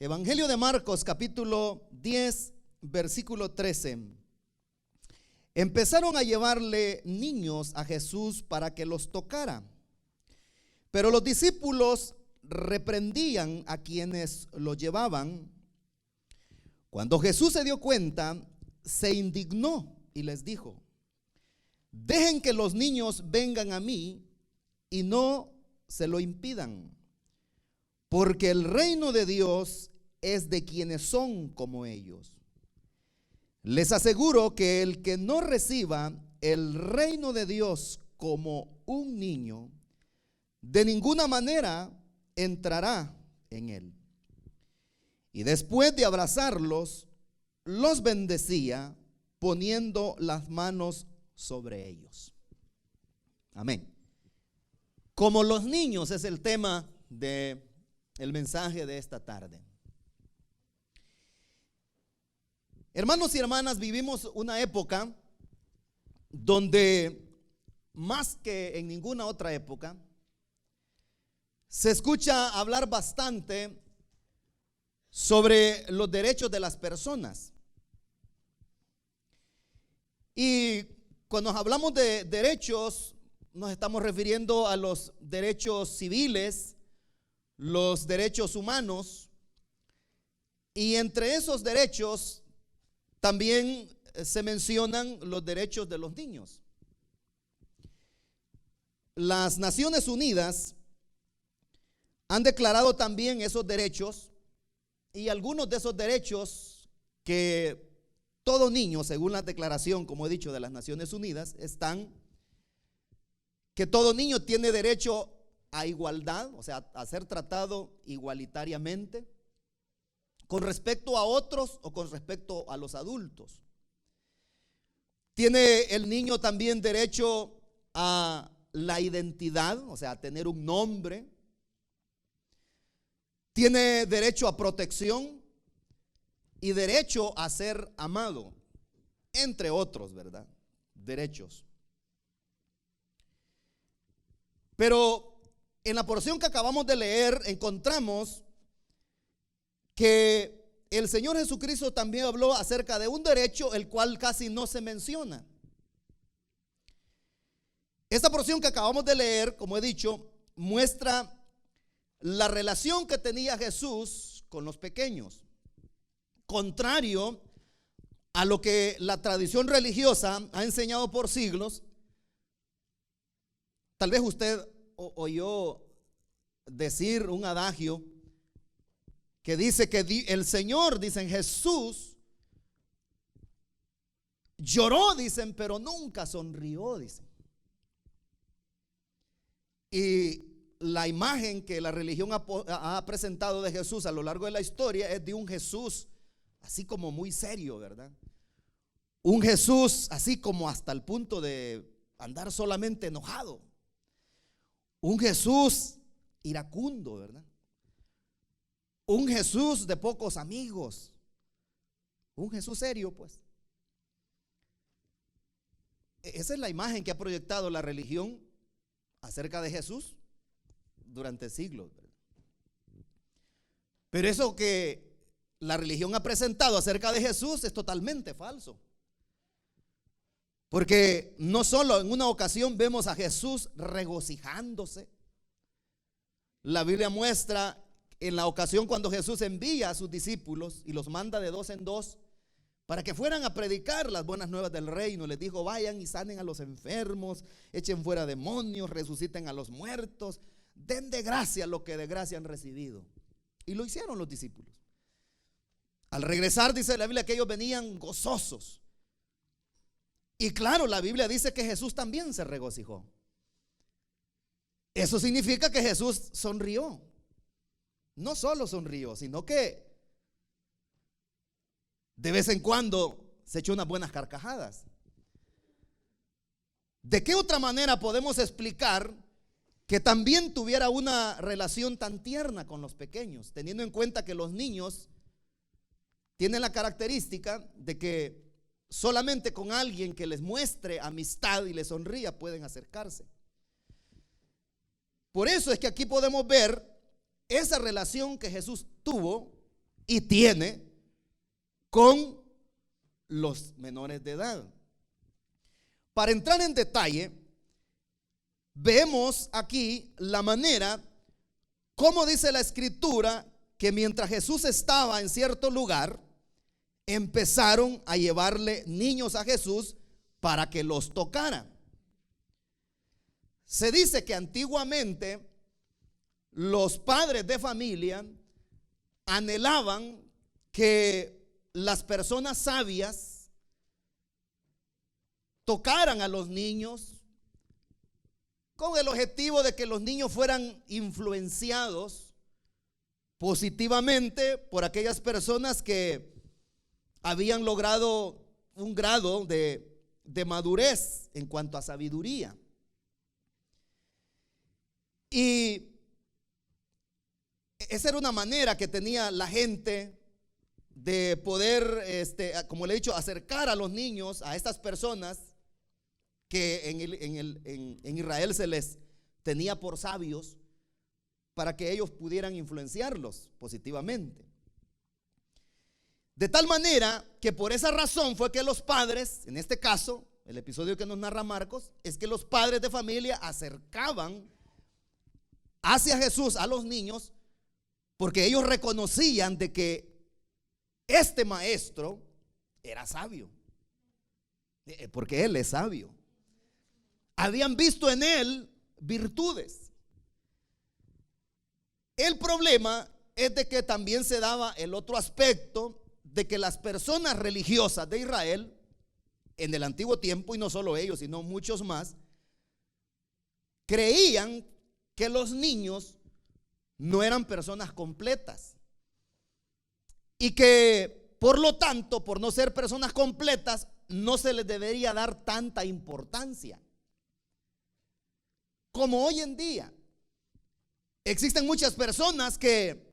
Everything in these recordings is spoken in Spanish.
Evangelio de Marcos, capítulo 10, versículo 13. Empezaron a llevarle niños a Jesús para que los tocara, pero los discípulos reprendían a quienes los llevaban. Cuando Jesús se dio cuenta, se indignó y les dijo: dejen que los niños vengan a mí y no se lo impidan, porque el reino de Dios es de quienes son como ellos. Les aseguro que el que no reciba el reino de Dios como un niño, de ninguna manera entrará en él. Y después de abrazarlos, los bendecía poniendo las manos sobre ellos. Amén. Como los niños es el tema del mensaje de esta tarde. Hermanos y hermanas, vivimos una época donde más que en ninguna otra época se escucha hablar bastante sobre los derechos de las personas. Y cuando hablamos de derechos, nos estamos refiriendo a los derechos civiles, los derechos humanos, y entre esos derechos también se mencionan los derechos de los niños. Las Naciones Unidas han declarado también esos derechos, y algunos de esos derechos que todo niño, según la declaración, como he dicho, de las Naciones Unidas, están que todo niño tiene derecho a igualdad, o sea, a ser tratado igualitariamente con respecto a otros o con respecto a los adultos. Tiene el niño también derecho a la identidad, o sea, a tener un nombre. Tiene derecho a protección y derecho a ser amado, entre otros, ¿verdad? Derechos. Pero en la porción que acabamos de leer encontramos que el Señor Jesucristo también habló acerca de un derecho el cual casi no se menciona. Esta porción que acabamos de leer, como he dicho, muestra la relación que tenía Jesús con los pequeños, contrario a lo que la tradición religiosa ha enseñado por siglos. Tal vez usted oyó decir un adagio que dice que el Señor, dicen, Jesús lloró, dicen, pero nunca sonrió, dicen. Y la imagen que la religión ha presentado de Jesús a lo largo de la historia es de un Jesús así como muy serio, ¿verdad? Un Jesús así como hasta el punto de andar solamente enojado. Un Jesús iracundo, ¿verdad? Un Jesús de pocos amigos. Un Jesús serio, pues. Esa es la imagen que ha proyectado la religión acerca de Jesús durante siglos, ¿verdad? Pero eso que la religión ha presentado acerca de Jesús es totalmente falso. Porque no solo en una ocasión vemos a Jesús regocijándose. La Biblia muestra en la ocasión cuando Jesús envía a sus discípulos y los manda de dos en dos para que fueran a predicar las buenas nuevas del reino. Les dijo: vayan y sanen a los enfermos, echen fuera demonios, resuciten a los muertos, den de gracia lo que de gracia han recibido. Y lo hicieron los discípulos. Al regresar, dice la Biblia, que ellos venían gozosos. Y claro, la Biblia dice que Jesús también se regocijó. Eso significa que Jesús sonrió. No solo sonrió, sino que de vez en cuando se echó unas buenas carcajadas. ¿De qué otra manera podemos explicar que también tuviera una relación tan tierna con los pequeños, teniendo en cuenta que los niños tienen la característica de que solamente con alguien que les muestre amistad y les sonría pueden acercarse? Por eso es que aquí podemos ver esa relación que Jesús tuvo y tiene con los menores de edad. Para entrar en detalle, vemos aquí la manera, como dice la escritura, que mientras Jesús estaba en cierto lugar, empezaron a llevarle niños a Jesús para que los tocara. Se dice que antiguamente los padres de familia anhelaban que las personas sabias tocaran a los niños con el objetivo de que los niños fueran influenciados positivamente por aquellas personas que habían logrado un grado de madurez en cuanto a sabiduría. Y esa era una manera que tenía la gente de poder, como le he dicho, acercar a los niños a estas personas que en Israel se les tenía por sabios, para que ellos pudieran influenciarlos positivamente. De tal manera que por esa razón fue que los padres, en este caso, el episodio que nos narra Marcos, es que los padres de familia acercaban hacia Jesús a los niños, porque ellos reconocían de que este maestro era sabio, porque él es sabio. Habían visto en él virtudes. El problema es de que también se daba el otro aspecto de que las personas religiosas de Israel en el antiguo tiempo, y no solo ellos, sino muchos más, creían que los niños no eran personas completas y que por lo tanto, por no ser personas completas, no se les debería dar tanta importancia. Como hoy en día existen muchas personas que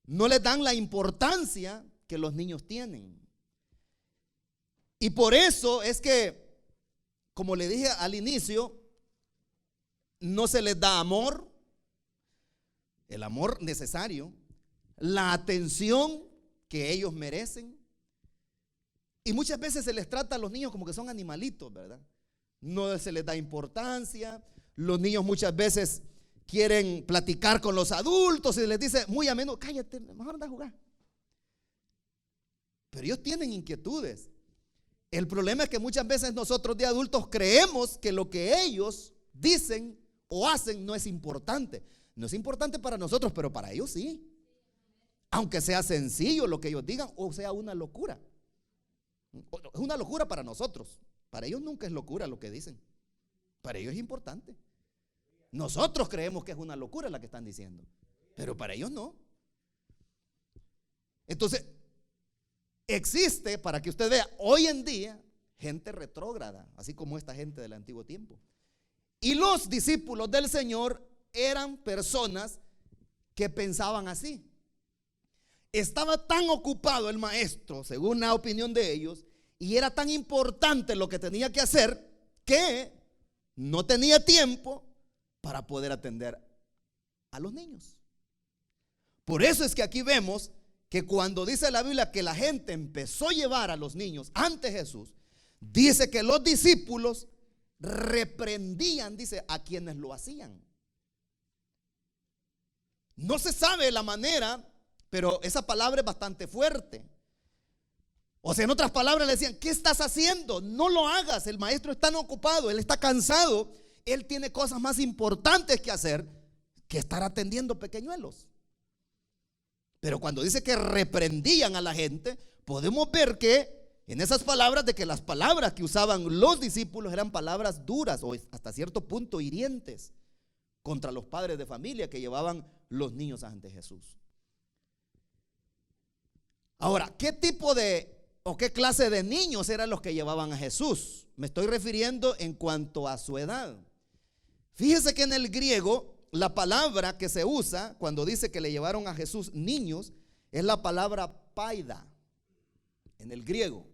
no les dan la importancia que los niños tienen. Y por eso es que, como le dije al inicio, no se les da amor, el amor necesario, la atención que ellos merecen. Y muchas veces se les trata a los niños como que son animalitos, ¿verdad? No se les da importancia. Los niños muchas veces quieren platicar con los adultos y les dice muy a menudo: cállate, mejor anda a jugar. Pero ellos tienen inquietudes. El problema es que muchas veces nosotros de adultos creemos que lo que ellos dicen o hacen no es importante. No es importante para nosotros, pero para ellos sí. Aunque sea sencillo lo que ellos digan o sea una locura. Es una locura para nosotros. Para ellos nunca es locura lo que dicen. Para ellos es importante. Nosotros creemos que es una locura la que están diciendo, pero para ellos no. Entonces, existe, para que usted vea, hoy en día, gente retrógrada, así como esta gente del antiguo tiempo. Y los discípulos del Señor eran personas que pensaban así. Estaba tan ocupado el maestro, según la opinión de ellos, y era tan importante lo que tenía que hacer, que no tenía tiempo para poder atender a los niños. Por eso es que aquí vemos que cuando dice la Biblia que la gente empezó a llevar a los niños ante Jesús, dice que los discípulos reprendían, dice, a quienes lo hacían. No se sabe la manera, pero esa palabra es bastante fuerte. O sea, en otras palabras le decían: ¿qué estás haciendo? No lo hagas, el maestro está tan ocupado, él está cansado, él tiene cosas más importantes que hacer que estar atendiendo pequeñuelos. Pero cuando dice que reprendían a la gente, podemos ver que en esas palabras, de que las palabras que usaban los discípulos eran palabras duras o hasta cierto punto hirientes contra los padres de familia que llevaban los niños ante Jesús. Ahora, ¿qué tipo de o qué clase de niños eran los que llevaban a Jesús? Me estoy refiriendo en cuanto a su edad. Fíjese que en el griego la palabra que se usa cuando dice que le llevaron a Jesús niños es la palabra paida en el griego.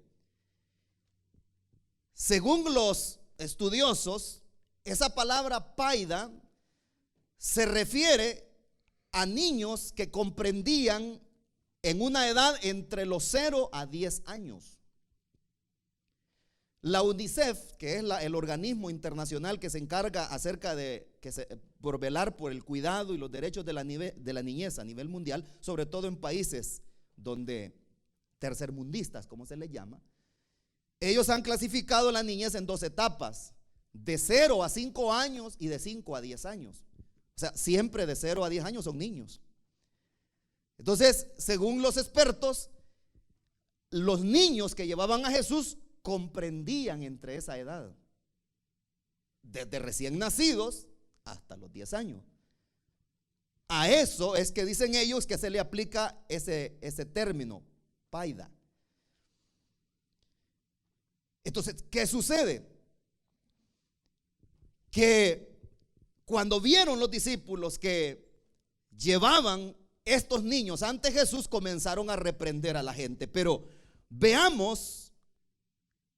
Según los estudiosos, esa palabra paida se refiere a niños que comprendían en una edad entre los 0 a 10 años. La UNICEF, que es el organismo internacional que se encarga por velar por el cuidado y los derechos de la niñez a nivel mundial, sobre todo en países donde tercermundistas, como se les llama, ellos han clasificado la niñez en 2 etapas, de 0 a 5 años y de 5 a 10 años. O sea, siempre de 0 a 10 años son niños. Entonces, según los expertos, los niños que llevaban a Jesús comprendían entre esa edad, desde recién nacidos hasta los 10 años. A eso es que dicen ellos que se le aplica ese término, paida. Entonces, ¿qué sucede? Que cuando vieron los discípulos que llevaban estos niños ante Jesús, comenzaron a reprender a la gente. Pero veamos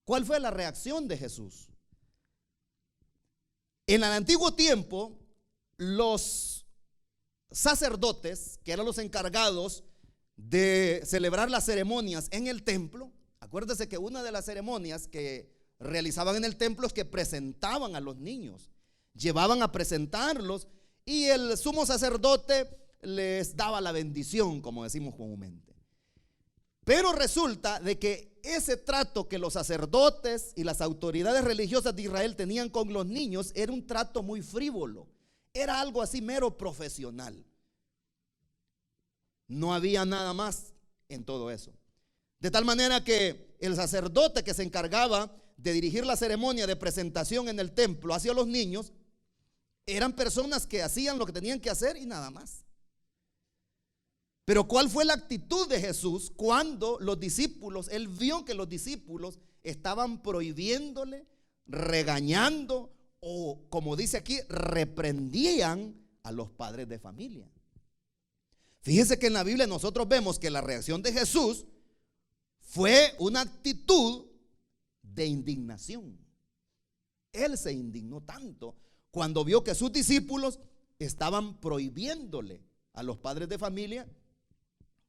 cuál fue la reacción de Jesús. En el antiguo tiempo, los sacerdotes, que eran los encargados de celebrar las ceremonias en el templo, acuérdese que una de las ceremonias que realizaban en el templo es que presentaban a los niños, llevaban a presentarlos y el sumo sacerdote les daba la bendición, como decimos comúnmente. Pero resulta de que ese trato que los sacerdotes y las autoridades religiosas de Israel tenían con los niños era un trato muy frívolo, era algo así mero profesional. No había nada más en todo eso. De tal manera que el sacerdote que se encargaba de dirigir la ceremonia de presentación en el templo hacia los niños eran personas que hacían lo que tenían que hacer y nada más. Pero ¿cuál fue la actitud de Jesús cuando los discípulos, él vio que los discípulos estaban prohibiéndole, regañando o, como dice aquí, reprendían a los padres de familia? Fíjese que en la Biblia nosotros vemos que la reacción de Jesús fue una actitud de indignación. Él se indignó tanto cuando vio que sus discípulos estaban prohibiéndole a los padres de familia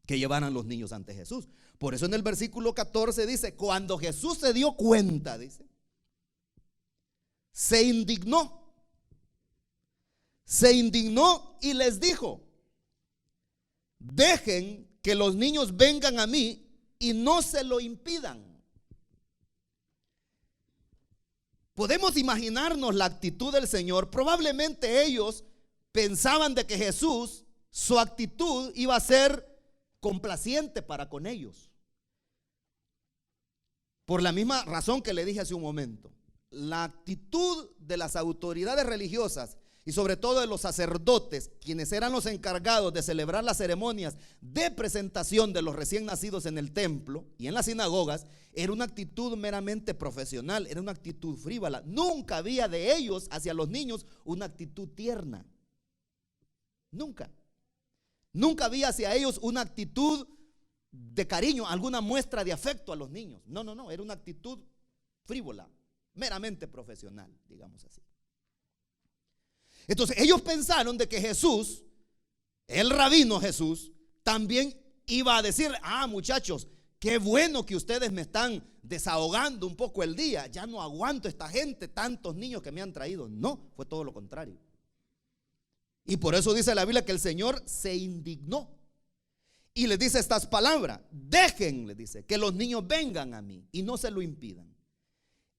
que llevaran los niños ante Jesús. Por eso en el versículo 14 dice: cuando Jesús se dio cuenta, dice, se indignó y les dijo: dejen que los niños vengan a mí y no se lo impidan. Podemos imaginarnos la actitud del Señor. Probablemente ellos pensaban de que Jesús, su actitud iba a ser complaciente para con ellos, por la misma razón que le dije hace un momento. La actitud de las autoridades religiosas y sobre todo de los sacerdotes, quienes eran los encargados de celebrar las ceremonias de presentación de los recién nacidos en el templo y en las sinagogas, era una actitud meramente profesional, era una actitud frívola. Nunca había de ellos hacia los niños una actitud tierna. Nunca había hacia ellos una actitud de cariño, alguna muestra de afecto a los niños. No, era una actitud frívola, meramente profesional, digamos así. Entonces ellos pensaron de que Jesús, el rabino Jesús, también iba a decir: muchachos, qué bueno que ustedes me están desahogando un poco el día, ya no aguanto esta gente, tantos niños que me han traído. No, fue todo lo contrario. Y por eso dice la Biblia que el Señor se indignó y les dice estas palabras: dejen, les dice, que los niños vengan a mí y no se lo impidan.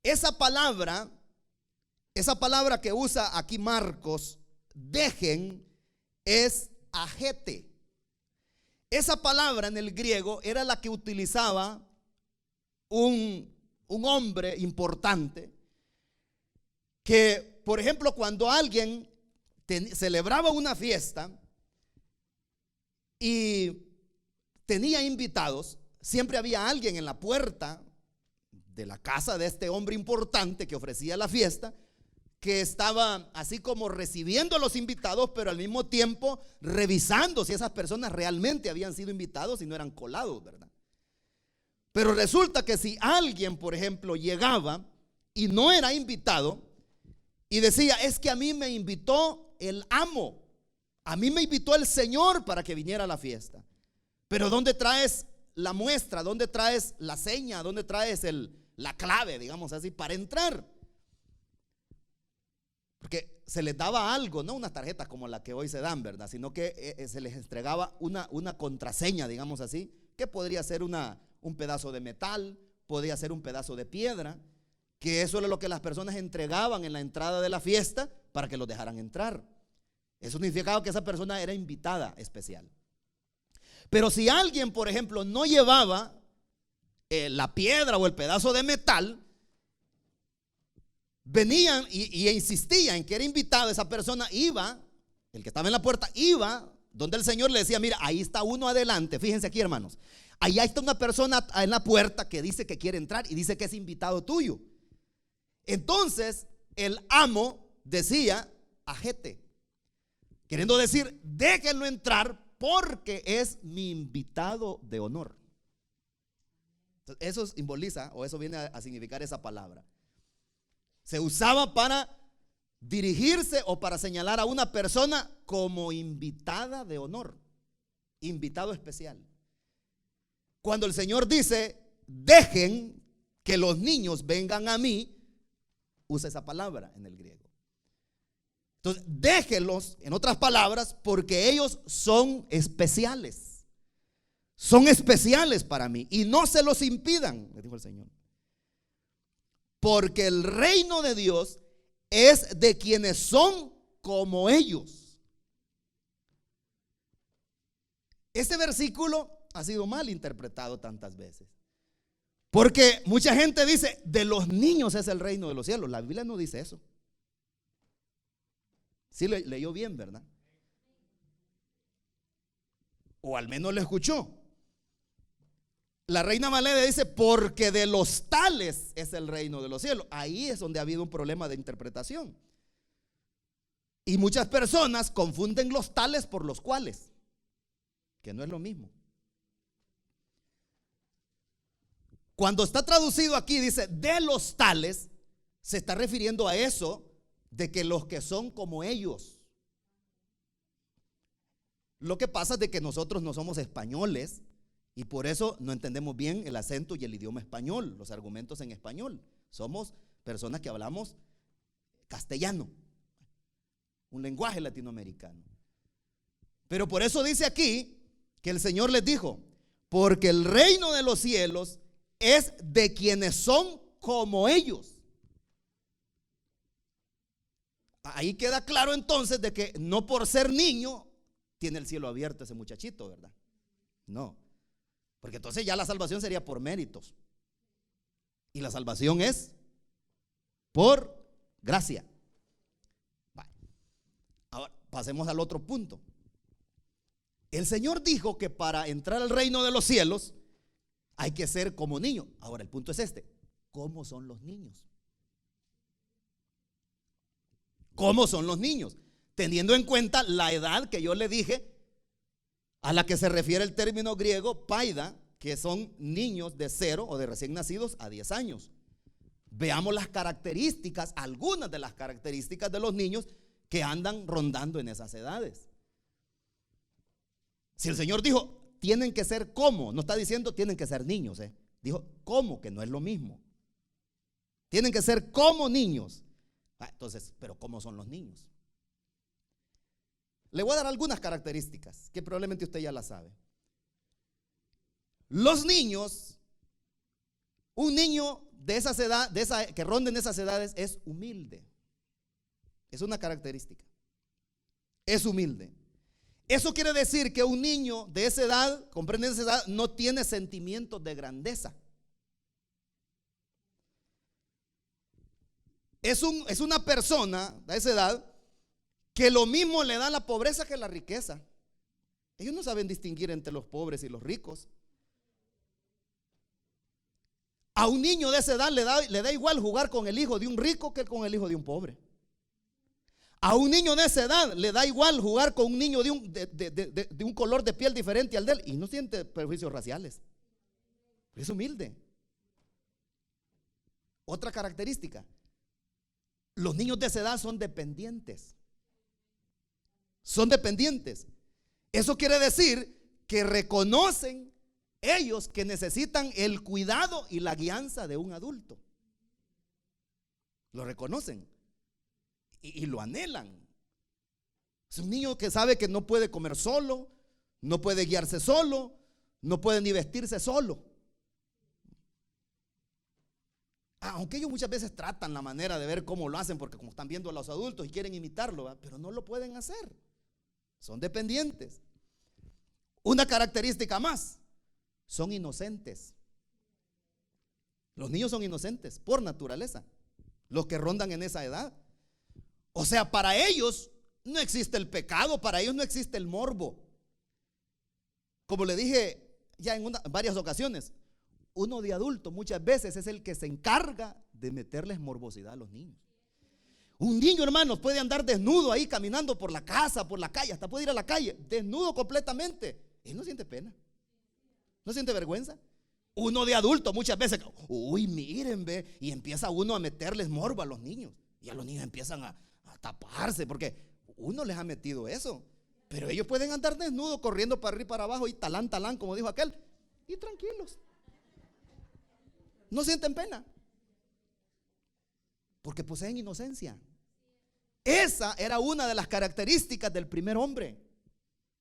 Esa palabra que usa aquí Marcos, dejen, es agete. Esa palabra en el griego era la que utilizaba un hombre importante que, por ejemplo, cuando alguien celebraba una fiesta y tenía invitados, siempre había alguien en la puerta de la casa de este hombre importante que ofrecía la fiesta, que estaba así como recibiendo a los invitados, pero al mismo tiempo revisando si esas personas realmente habían sido invitados y no eran colados, ¿verdad? Pero resulta que si alguien, por ejemplo, llegaba y no era invitado y decía: es que a mí me invitó el amo, a mí me invitó el Señor para que viniera a la fiesta, Pero ¿dónde traes la muestra? ¿Dónde traes la seña? ¿Dónde traes la clave, digamos así, para entrar? Porque se les daba algo, no una tarjeta como la que hoy se dan, ¿verdad? Sino que se les entregaba una contraseña, digamos así, que podría ser un pedazo de metal, podría ser un pedazo de piedra, que eso era lo que las personas entregaban en la entrada de la fiesta para que los dejaran entrar. Eso significaba que esa persona era invitada especial. Pero si alguien, por ejemplo, no llevaba la piedra o el pedazo de metal, venían y insistían en que era invitado, esa persona iba, el que estaba en la puerta iba donde el Señor le decía: mira, ahí está uno adelante, fíjense aquí, hermanos, allá está una persona en la puerta que dice que quiere entrar y dice que es invitado tuyo. Entonces el amo decía: ajete, queriendo decir, déjenlo entrar porque es mi invitado de honor. Entonces, eso simboliza, o eso viene a significar esa palabra. Se usaba para dirigirse o para señalar a una persona como invitada de honor, invitado especial. Cuando el Señor dice: dejen que los niños vengan a mí, usa esa palabra en el griego. Entonces, déjenlos, en otras palabras, porque ellos son especiales. Son especiales para mí y no se los impidan, le dijo el Señor. Porque el reino de Dios es de quienes son como ellos. Este versículo ha sido mal interpretado tantas veces, porque mucha gente dice: de los niños es el reino de los cielos. La Biblia no dice eso. Sí leyó bien, ¿verdad? O al menos lo escuchó. La Reina Valera dice: porque de los tales es el reino de los cielos. Ahí es donde ha habido un problema de interpretación. Y muchas personas confunden los tales por los cuales, que no es lo mismo. Cuando está traducido aquí, dice de los tales, se está refiriendo a eso de que los que son como ellos. Lo que pasa es de que nosotros no somos españoles y por eso no entendemos bien el acento y el idioma español, los argumentos en español. Somos personas que hablamos castellano, un lenguaje latinoamericano. Pero por eso dice aquí que el Señor les dijo: porque el reino de los cielos es de quienes son como ellos. Ahí queda claro entonces de que no por ser niño tiene el cielo abierto ese muchachito, ¿verdad? No, porque entonces ya la salvación sería por méritos. Y la salvación es por gracia. Vale. Ahora pasemos al otro punto. El Señor dijo que para entrar al reino de los cielos hay que ser como niño. Ahora el punto es este: ¿cómo son los niños? ¿Cómo son los niños? Teniendo en cuenta la edad que yo le dije, a la que se refiere el término griego paida, que son niños de 0 o de recién nacidos a 10 años. Veamos las características, algunas de las características de los niños que andan rondando en esas edades. Si el Señor dijo: tienen que ser como, no está diciendo tienen que ser niños, dijo como, que no es lo mismo. Tienen que ser como niños. Entonces, pero ¿cómo son los niños? Le voy a dar algunas características que probablemente usted ya las sabe. Los niños, un niño de esas edades, que ronda en esas edades, es humilde. Es una característica. Es humilde. Eso quiere decir que un niño de esa edad, comprende esa edad, no tiene sentimientos de grandeza. Es una persona de esa edad que lo mismo le da la pobreza que la riqueza. Ellos no saben distinguir entre los pobres y los ricos. A un niño de esa edad le da igual jugar con el hijo de un rico que con el hijo de un pobre. A un niño de esa edad le da igual jugar con un niño de un color de piel diferente al de él y no siente prejuicios raciales. Es humilde. Otra característica: los niños de esa edad son dependientes. Son dependientes. Eso quiere decir que reconocen ellos que necesitan el cuidado y la guianza de un adulto. Lo reconocen y lo anhelan. Es un niño que sabe que no puede comer solo, no puede guiarse solo, no puede ni vestirse solo. Aunque ellos muchas veces tratan la manera de ver cómo lo hacen, porque como están viendo a los adultos y quieren imitarlo, ¿verdad? Pero no lo pueden hacer. Son dependientes. Una característica más: son inocentes. Los niños son inocentes por naturaleza, los que rondan en esa edad. O sea, para ellos no existe el pecado, para ellos no existe el morbo. Como le dije ya en varias ocasiones, uno de adulto muchas veces es el que se encarga de meterles morbosidad a los niños. Un niño, hermanos, puede andar desnudo ahí caminando por la casa, por la calle, hasta puede ir a la calle desnudo completamente. Él no siente pena, no siente vergüenza. Uno de adulto muchas veces, uy, miren, ve, y empieza uno a meterles morbo a los niños. Y a los niños empiezan a taparse porque uno les ha metido eso. Pero ellos pueden andar desnudos, corriendo para arriba y para abajo y talán, talán, como dijo aquel, y tranquilos. No sienten pena, porque poseen inocencia. Esa era una de las características del primer hombre,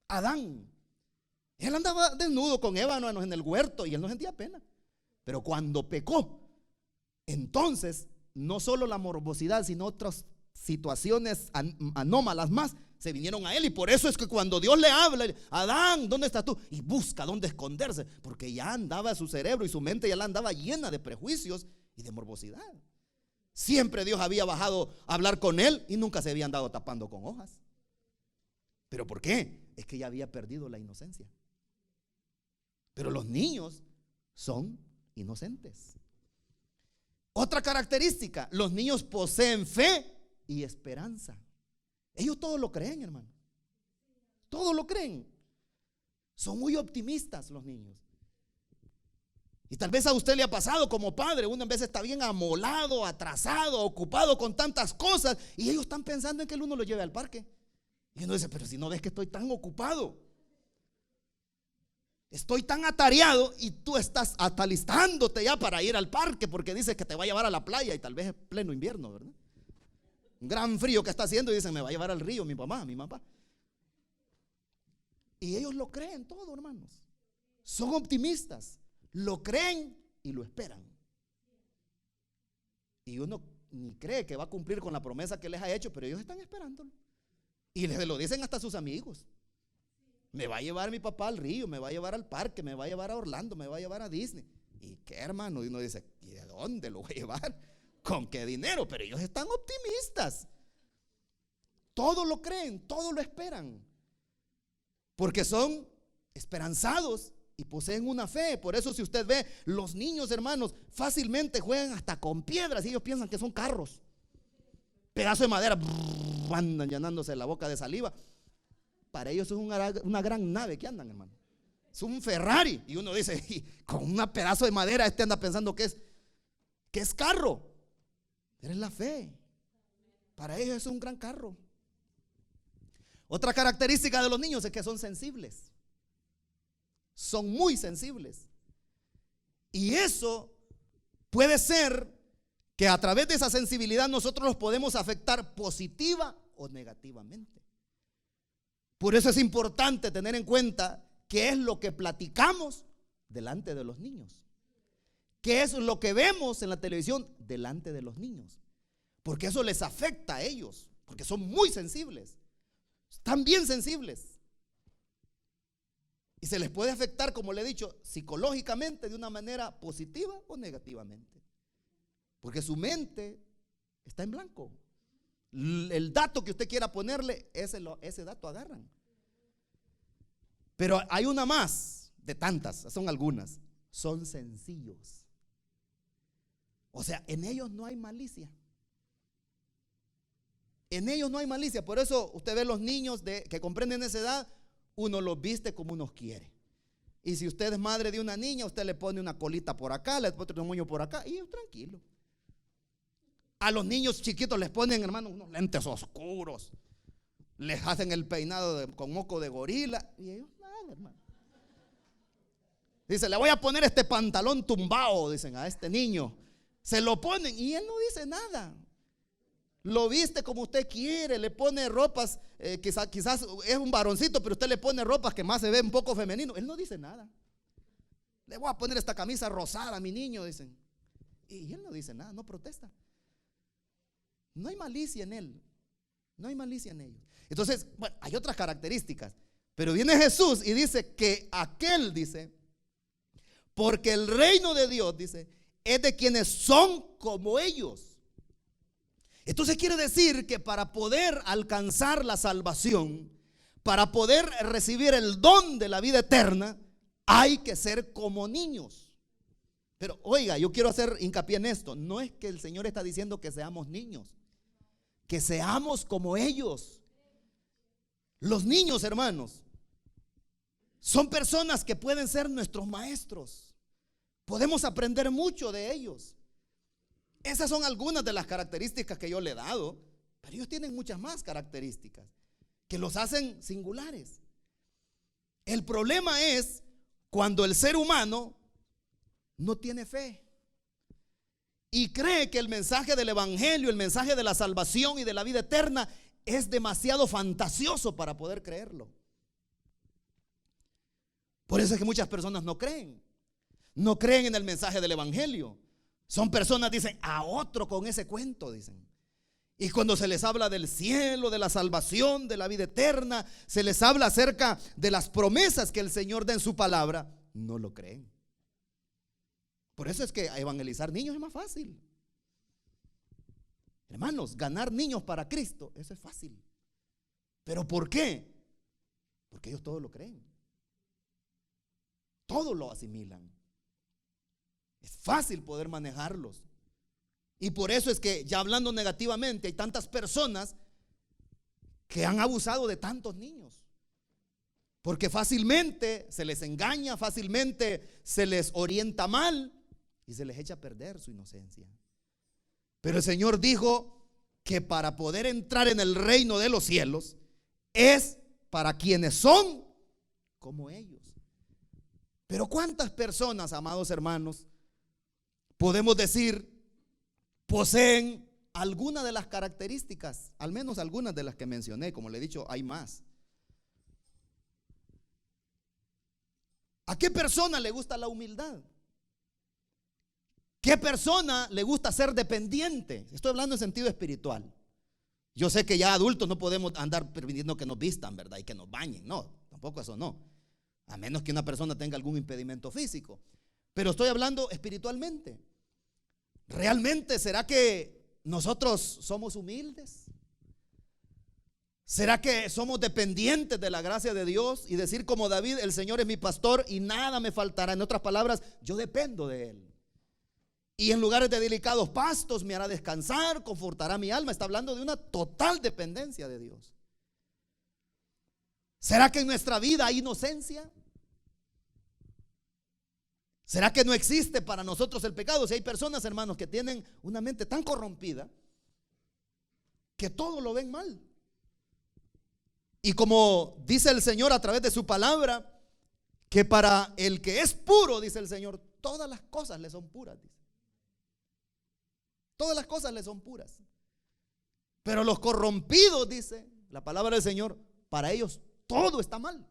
Adán. Él andaba desnudo con ébano en el huerto y él no sentía pena. Pero cuando pecó, entonces no solo la morbosidad, sino otras situaciones anómalas más se vinieron a él. Y por eso es que cuando Dios le habla, Adán, ¿dónde estás tú? Y busca dónde esconderse, porque ya andaba su cerebro y su mente ya la andaba llena de prejuicios y de morbosidad. Siempre Dios había bajado a hablar con él y nunca se había andado tapando con hojas. ¿Pero por qué? Es que ya había perdido la inocencia. Pero los niños son inocentes. Otra característica: los niños poseen fe y esperanza. Ellos todo lo creen, hermano. Todo lo creen. Son muy optimistas los niños. Y tal vez a usted le ha pasado como padre, uno en vez está bien amolado, atrasado, ocupado con tantas cosas, y ellos están pensando en que el uno lo lleve al parque. Y uno dice, pero si no ves que estoy tan ocupado, estoy tan atareado, y tú estás hasta alistándote ya para ir al parque porque dices que te va a llevar a la playa, y tal vez es pleno invierno, ¿verdad? Un gran frío que está haciendo, y dicen, me va a llevar al río mi mamá, mi papá. Y ellos lo creen todo, hermanos. Son optimistas, lo creen y lo esperan. Y uno ni cree que va a cumplir con la promesa que les ha hecho, pero ellos están esperándolo. Y les lo dicen hasta a sus amigos. Me va a llevar mi papá al río, me va a llevar al parque, me va a llevar a Orlando, me va a llevar a Disney. ¿Y qué, hermano? Y uno dice, ¿y de dónde lo voy a llevar? ¿Con qué dinero? Pero ellos están optimistas. Todo lo creen, todo lo esperan, porque son esperanzados y poseen una fe. Por eso, si usted ve, los niños, hermanos, fácilmente juegan hasta con piedras y ellos piensan que son carros. Pedazo de madera, andan llenándose la boca de saliva. Para ellos es una gran nave que andan, hermano. Es un Ferrari. Y uno dice, y con un pedazo de madera este anda pensando que es carro. Pero es la fe. Para ellos es un gran carro. Otra característica de los niños es que son sensibles. Son muy sensibles. Y eso puede ser que a través de esa sensibilidad nosotros los podemos afectar positiva o negativamente. Por eso es importante tener en cuenta qué es lo que platicamos delante de los niños, qué es lo que vemos en la televisión delante de los niños, porque eso les afecta a ellos, porque son muy sensibles, están bien sensibles. Y se les puede afectar, como le he dicho, psicológicamente de una manera positiva o negativamente, porque su mente está en blanco. El dato que usted quiera ponerle, ese dato agarran. Pero hay una más de tantas, son algunas. Son sencillos. O sea, en ellos no hay malicia. En ellos no hay malicia. Por eso usted ve los niños que comprenden esa edad, uno los viste como uno quiere. Y si usted es madre de una niña, usted le pone una colita por acá, le pone un moño por acá, y tranquilo. A los niños chiquitos les ponen, hermano, unos lentes oscuros, les hacen el peinado con moco de gorila, y ellos nada, hermano. Dice, le voy a poner este pantalón tumbado, dicen a este niño. Se lo ponen y él no dice nada. Lo viste como usted quiere, le pone ropas, quizás es un varoncito, pero usted le pone ropas que más se ve un poco femenino. Él no dice nada. Le voy a poner esta camisa rosada a mi niño, dicen. Y él no dice nada, no protesta. No hay malicia en él. No hay malicia en ellos. Entonces, bueno, hay otras características. Pero viene Jesús y dice que aquel, dice, porque el reino de Dios, dice, es de quienes son como ellos. Entonces quiere decir que para poder alcanzar la salvación, para poder recibir el don de la vida eterna, hay que ser como niños. Pero oiga, yo quiero hacer hincapié en esto. No es que el Señor está diciendo que seamos niños, que seamos como ellos. Los niños, hermanos, son personas que pueden ser nuestros maestros. Podemos aprender mucho de ellos. Esas son algunas de las características que yo le he dado, pero ellos tienen muchas más características que los hacen singulares. El problema es cuando el ser humano no tiene fe y cree que el mensaje del evangelio, el mensaje de la salvación y de la vida eterna es demasiado fantasioso para poder creerlo. Por eso es que muchas personas no creen en el mensaje del evangelio. Son personas, dicen, a otro con ese cuento, dicen. Y cuando se les habla del cielo, de la salvación, de la vida eterna, se les habla acerca de las promesas que el Señor da en su palabra, no lo creen. Por eso es que evangelizar niños es más fácil. Hermanos, ganar niños para Cristo, eso es fácil. ¿Pero por qué? Porque ellos todos lo creen. Todos lo asimilan. Es fácil poder manejarlos. Y por eso es que, ya hablando negativamente, hay tantas personas que han abusado de tantos niños. Porque fácilmente se les engaña, fácilmente se les orienta mal y se les echa a perder su inocencia. Pero el Señor dijo que para poder entrar en el reino de los cielos es para quienes son como ellos. Pero ¿cuántas personas, amados hermanos, podemos decir poseen alguna de las características, al menos algunas de las que mencioné? Como le he dicho, hay más. ¿A qué persona le gusta la humildad? ¿Qué persona le gusta ser dependiente? Estoy hablando en sentido espiritual. Yo sé que ya adultos no podemos andar permitiendo que nos vistan, ¿verdad? Y que nos bañen. No, tampoco eso no. A menos que una persona tenga algún impedimento físico. Pero estoy hablando espiritualmente. ¿Realmente será que nosotros somos humildes? ¿Será que somos dependientes de la gracia de Dios y decir como David, el Señor es mi pastor y nada me faltará? En otras palabras, yo dependo de Él. Y en lugares de delicados pastos me hará descansar, confortará mi alma. Está hablando de una total dependencia de Dios. ¿Será que en nuestra vida hay inocencia? ¿Será que no existe para nosotros el pecado? Si hay personas, hermanos, que tienen una mente tan corrompida que todo lo ven mal. Y como dice el Señor a través de su palabra, que para el que es puro, dice el Señor, todas las cosas le son puras, dice. Todas las cosas le son puras. Pero los corrompidos, dice la palabra del Señor, para ellos todo está mal.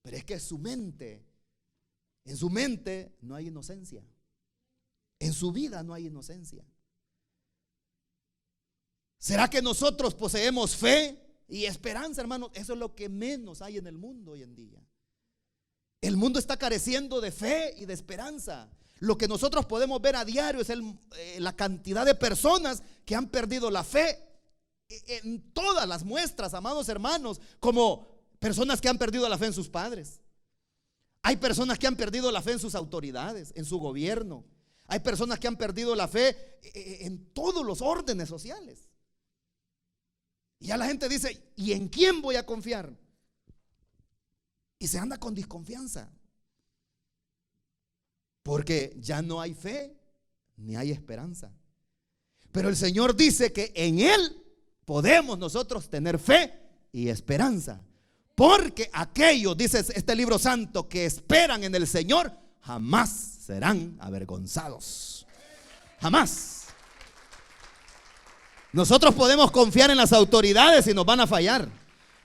Pero es que en su mente no hay inocencia. En su vida no hay inocencia. ¿Será que nosotros poseemos fe y esperanza, hermanos? Eso es lo que menos hay en el mundo hoy en día. El mundo está careciendo de fe y de esperanza. Lo que nosotros podemos ver a diario es la cantidad de personas que han perdido la fe. En todas las muestras, amados hermanos, como personas que han perdido la fe en sus padres. Hay personas que han perdido la fe en sus autoridades, en su gobierno. Hay personas que han perdido la fe en todos los órdenes sociales. Y ya la gente dice, ¿y en quién voy a confiar? Y se anda con desconfianza. Porque ya no hay fe ni hay esperanza. Pero el Señor dice que en Él podemos nosotros tener fe y esperanza. Porque aquellos, dice este libro santo, que esperan en el Señor, jamás serán avergonzados. Jamás. Nosotros podemos confiar en las autoridades y nos van a fallar.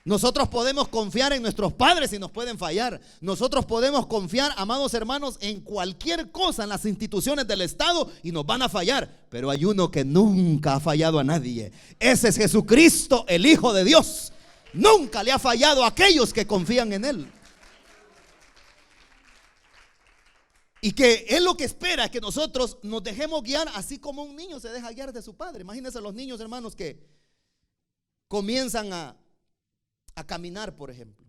Nosotros podemos confiar en nuestros padres y nos pueden fallar. Nosotros podemos confiar, amados hermanos, en cualquier cosa, en las instituciones del Estado, y nos van a fallar. Pero hay uno que nunca ha fallado a nadie. Ese es Jesucristo, el Hijo de Dios. Nunca le ha fallado a aquellos que confían en Él. Y que Él lo que espera es que nosotros nos dejemos guiar, así como un niño se deja guiar de su padre. Imagínense los niños, hermanos, que comienzan a caminar, por ejemplo.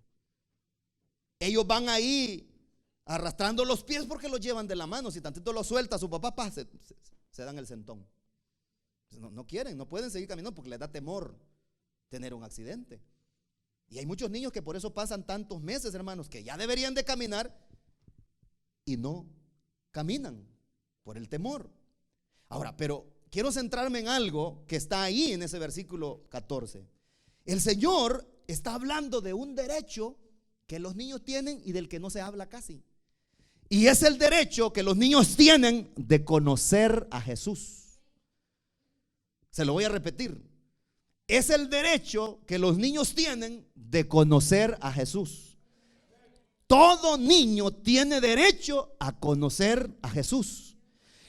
Ellos van ahí arrastrando los pies porque los llevan de la mano. Si tantito los suelta su papá, se dan el sentón. No quieren, no pueden seguir caminando porque les da temor tener un accidente. Y hay muchos niños que por eso pasan tantos meses, hermanos, que ya deberían de caminar y no caminan por el temor. Ahora, pero quiero centrarme en algo que está ahí en ese versículo 14. El Señor está hablando de un derecho que los niños tienen y del que no se habla casi. Y es el derecho que los niños tienen de conocer a Jesús. Se lo voy a repetir. Es el derecho que los niños tienen de conocer a Jesús. Todo niño tiene derecho a conocer a Jesús.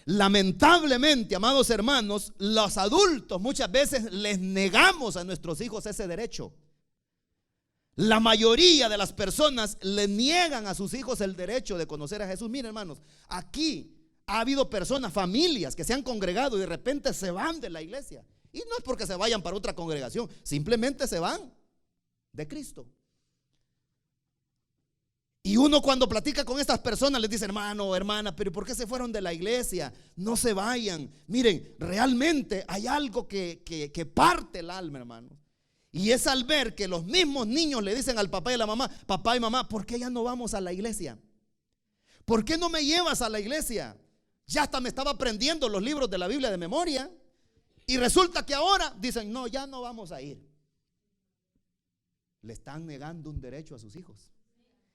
Lamentablemente, amados hermanos, los adultos muchas veces les negamos a nuestros hijos ese derecho. La mayoría de las personas le niegan a sus hijos el derecho de conocer a Jesús. Miren, hermanos, aquí ha habido personas, familias que se han congregado y de repente se van de la iglesia. Y no es porque se vayan para otra congregación, simplemente se van de Cristo. Y uno cuando platica con estas personas les dice: hermano, hermana, pero ¿por qué se fueron de la iglesia? No se vayan. Miren, realmente hay algo que parte el alma, hermano. Y es al ver que los mismos niños le dicen al papá y a la mamá: papá y mamá, ¿por qué ya no vamos a la iglesia? ¿Por qué no me llevas a la iglesia? Ya hasta me estaba aprendiendo los libros de la Biblia de memoria. Y resulta que ahora dicen: no, ya no vamos a ir. Le están negando un derecho a sus hijos.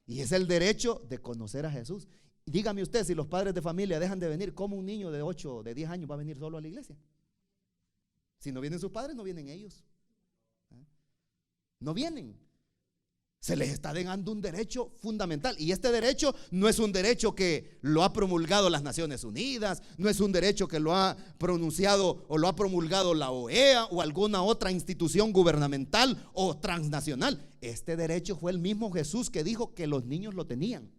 Y es el derecho de conocer a Jesús. Dígame usted, si los padres de familia dejan de venir, ¿cómo un niño de 8, de 10 años va a venir solo a la iglesia? Si no vienen sus padres, no vienen ellos. No vienen. Se les está negando un derecho fundamental. Y este derecho no es un derecho que lo ha promulgado las Naciones Unidas, no es un derecho que lo ha pronunciado o lo ha promulgado la OEA o alguna otra institución gubernamental o transnacional. Este derecho fue el mismo Jesús que dijo que los niños lo tenían.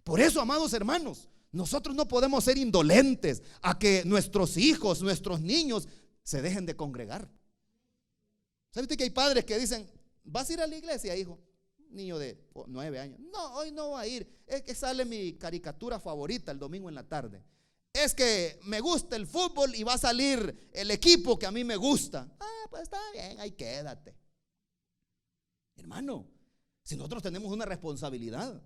Por eso, amados hermanos, nosotros no podemos ser indolentes a que nuestros hijos, nuestros niños se dejen de congregar. ¿Sabe usted que hay padres que dicen: ¿vas a ir a la iglesia, hijo? Niño de 9 años. No, hoy no va a ir. Es que sale mi caricatura favorita el domingo en la tarde. Es que me gusta el fútbol y va a salir el equipo que a mí me gusta. Ah, pues está bien, ahí quédate. Hermano, si nosotros tenemos una responsabilidad,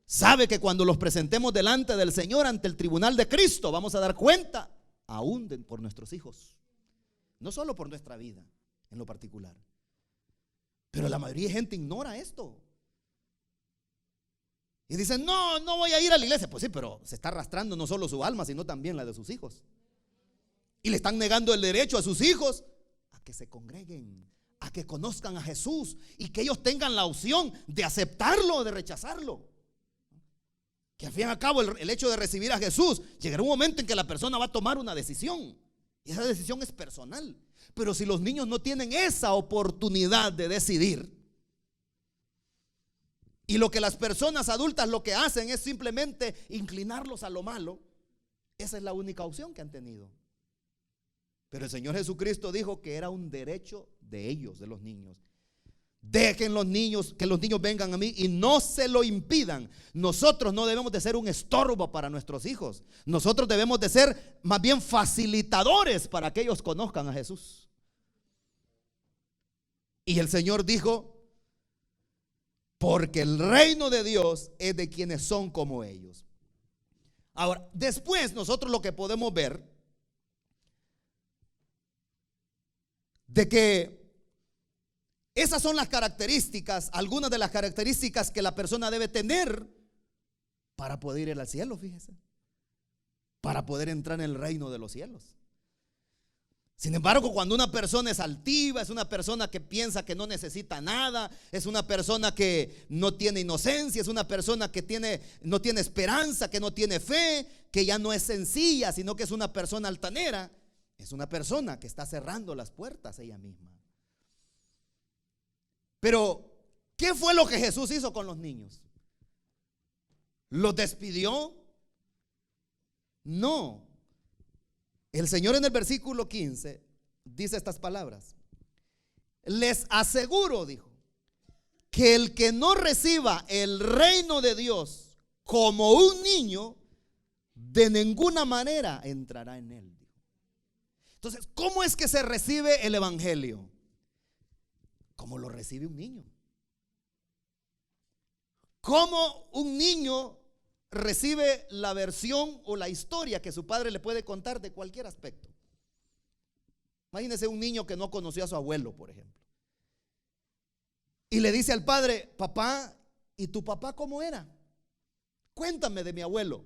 sabe que cuando los presentemos delante del Señor, ante el tribunal de Cristo, vamos a dar cuenta aún por nuestros hijos. No solo por nuestra vida en lo particular. Pero la mayoría de gente ignora esto. Y dicen: no, no voy a ir a la iglesia. Pues sí, pero se está arrastrando no solo su alma, sino también la de sus hijos. Y le están negando el derecho a sus hijos a que se congreguen, a que conozcan a Jesús y que ellos tengan la opción de aceptarlo o de rechazarlo. Que al fin y al cabo el hecho de recibir a Jesús, llegará un momento en que la persona va a tomar una decisión. Y esa decisión es personal. Pero si los niños no tienen esa oportunidad de decidir, y lo que las personas adultas lo que hacen es simplemente inclinarlos a lo malo, esa es la única opción que han tenido. Pero el Señor Jesucristo dijo que era un derecho de ellos, de los niños. Dejen los niños, que los niños vengan a mí y no se lo impidan. Nosotros no debemos de ser un estorbo para nuestros hijos. Nosotros debemos de ser más bien facilitadores para que ellos conozcan a Jesús. Y el Señor dijo: porque el reino de Dios es de quienes son como ellos. Ahora, después nosotros lo que podemos ver de que Esas son las características, algunas de las características que la persona debe tener para poder ir al cielo, fíjese, para poder entrar en el reino de los cielos. Sin embargo, cuando una persona es altiva, es una persona que piensa que no necesita nada, es una persona que no tiene inocencia, es una persona que no tiene esperanza, que no tiene fe, que ya no es sencilla, sino que es una persona altanera, es una persona que está cerrando las puertas ella misma. Pero, ¿qué fue lo que Jesús hizo con los niños? ¿Los despidió? No. El Señor en el versículo 15 dice estas palabras: les aseguro, dijo, que el que no reciba el reino de Dios como un niño, de ninguna manera entrará en él. Entonces, ¿cómo es que se recibe el evangelio? Como lo recibe un niño. ¿Cómo un niño recibe la versión o la historia que su padre le puede contar de cualquier aspecto? Imagínese un niño que no conoció a su abuelo, por ejemplo, y le dice al padre: papá, ¿y tu papá cómo era? Cuéntame de mi abuelo.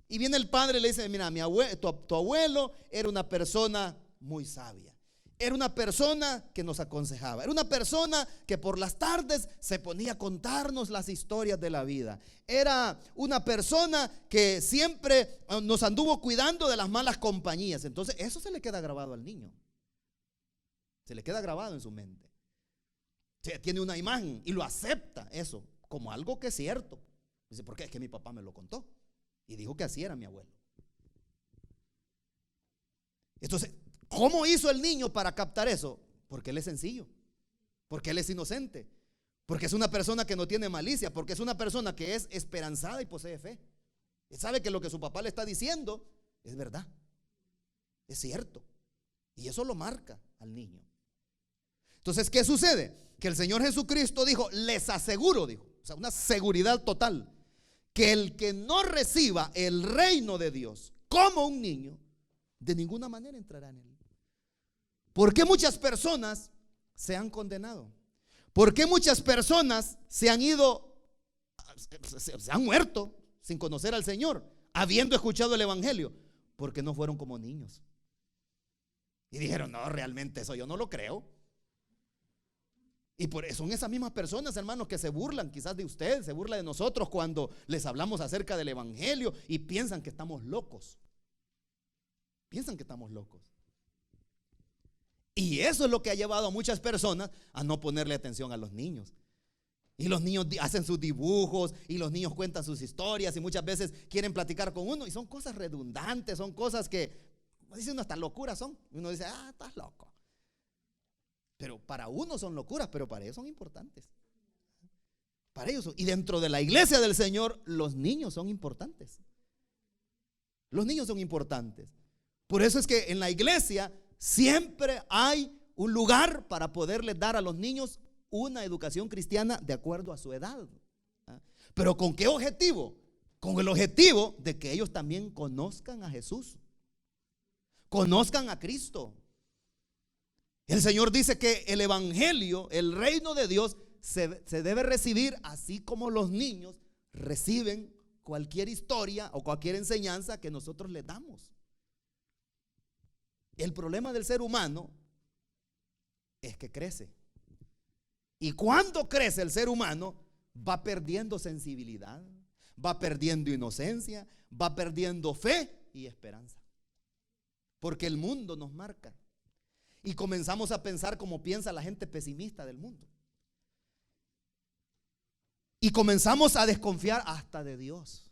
Y viene el padre y le dice: mira, tu abuelo era una persona muy sabia. Era una persona que nos aconsejaba. Era una persona que por las tardes se ponía a contarnos las historias de la vida. Era una persona que siempre nos anduvo cuidando de las malas compañías. Entonces eso se le queda grabado al niño. Se le queda grabado en su mente. Tiene una imagen y lo acepta eso como algo que es cierto. Dice: ¿por qué? Es que mi papá me lo contó y dijo que así era mi abuelo. Entonces, ¿cómo hizo el niño para captar eso? Porque él es sencillo, porque él es inocente, porque es una persona que no tiene malicia, porque es una persona que es esperanzada y posee fe. Él sabe que lo que su papá le está diciendo es verdad, es cierto, y eso lo marca al niño. Entonces, ¿qué sucede? Que el Señor Jesucristo dijo: les aseguro, dijo, o sea, una seguridad total, que el que no reciba el reino de Dios como un niño, de ninguna manera entrará en él. ¿Por qué muchas personas se han condenado? ¿Por qué muchas personas se han ido, se han muerto sin conocer al Señor, habiendo escuchado el evangelio? Porque no fueron como niños y dijeron: no, realmente eso yo no lo creo. Y por eso son esas mismas personas, hermanos, que se burlan quizás de usted, se burlan de nosotros cuando les hablamos acerca del evangelio y piensan que estamos locos. Piensan que estamos locos. Y eso es lo que ha llevado a muchas personas a no ponerle atención a los niños. Y los niños hacen sus dibujos y los niños cuentan sus historias y muchas veces quieren platicar con uno y son cosas redundantes, son cosas que dicen hasta locuras son. Y uno dice: ah, estás loco. Pero para uno son locuras, pero para ellos son importantes. Para ellos y dentro de la iglesia del Señor, los niños son importantes. Los niños son importantes. Por eso es que en la iglesia siempre hay un lugar para poderles dar a los niños una educación cristiana de acuerdo a su edad. Pero ¿con qué objetivo? Con el objetivo de que ellos también conozcan a Jesús, conozcan a Cristo. El Señor dice que el evangelio, el reino de Dios, se debe recibir así como los niños reciben cualquier historia o cualquier enseñanza que nosotros les damos. El problema del ser humano es que crece. Y cuando crece el ser humano, va perdiendo sensibilidad, va perdiendo inocencia, va perdiendo fe y esperanza. Porque el mundo nos marca. Y comenzamos a pensar como piensa la gente pesimista del mundo. Y comenzamos a desconfiar hasta de Dios.